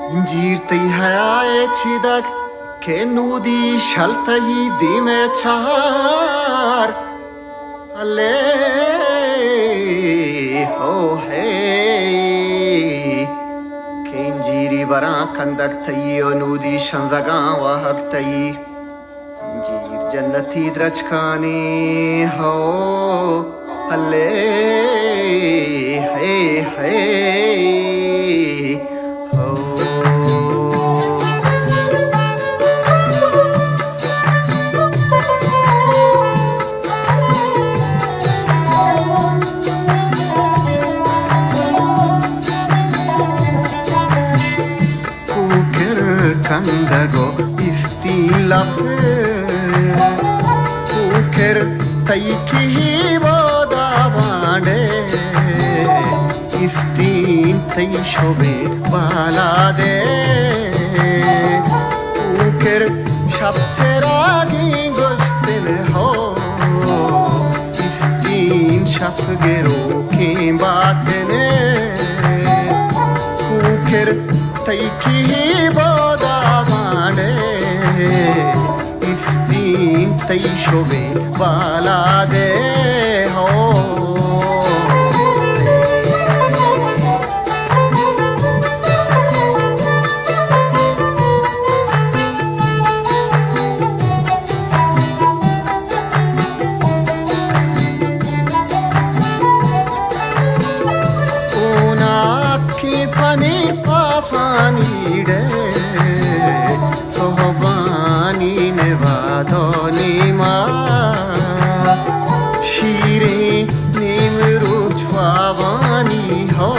Injirtay hayay chidak kenudi shaltay dime char alle ho hey kenjiri bara kandak tay onudi shanzaga wahak tay injir jannati drachkani ho alle hey hey kandago istilafse uker taiki boda bande istin tai shobe balade uker shapcheragi gostel ho istin shapgero kimbatene uker taiki boda istin tai shobe balade ho una ki panir pasani de sohbani nevadoni ma shire nimru chwavani ho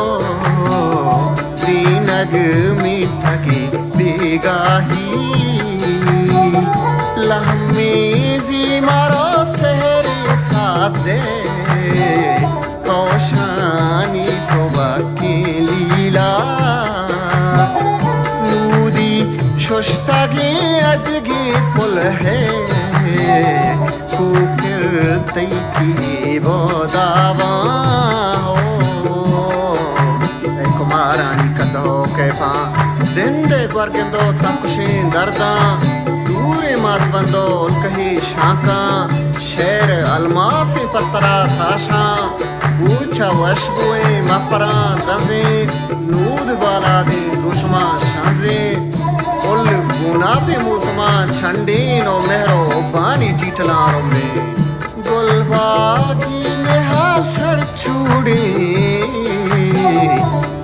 binag mitake begahi lahmezi maro sehre saze koshani sobaki lila nudi shoshtage ajge pul hai kukir taiki bodawa ho kumarani kado kepa dinde gwargendo takushin darda dure mat bando kahi shaka sher almasi patra thrasha ucha washbue mapara raze nud bala de dushma shaze ol gunabe musma chandino mehro bani titlaaro me golbagi nehal sar chude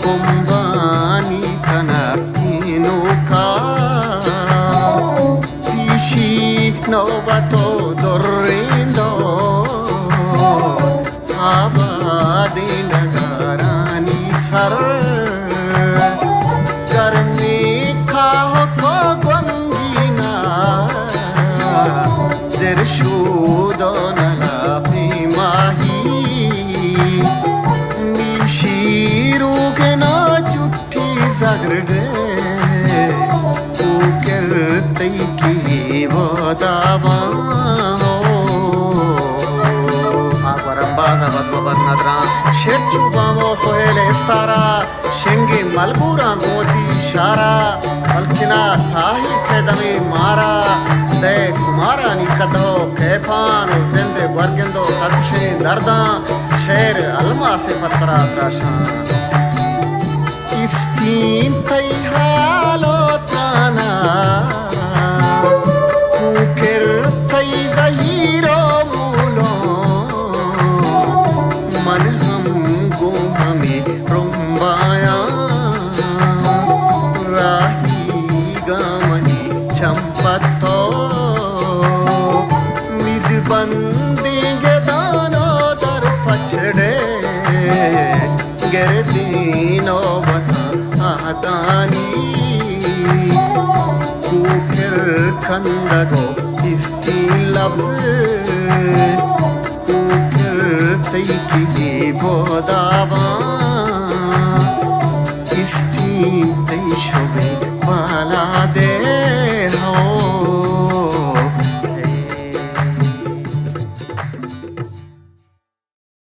kumbani tanakino ka pishi nobato dorrindo abadi nagarani sar garmi khaho ko gwangina dershudona lapi mahi mishiru ke na chutti zagrde uker taiki bodawa badnadra sherchu bamo sohele stara shenge malbura goti shara malkina tahi kedame mara de kumara ni kado kefan zinde gwargendo takshe darda sher alma se patra trasha istin tai halo trana kuker tai zahiro मन हमको हमें रुम्बाया राही गामनी चंपतो मिद बंदी के दानो दर पछड़े गिरदीनो बता Adani cooker कंदगो इस्ती लफ्ज़ taiki bodawa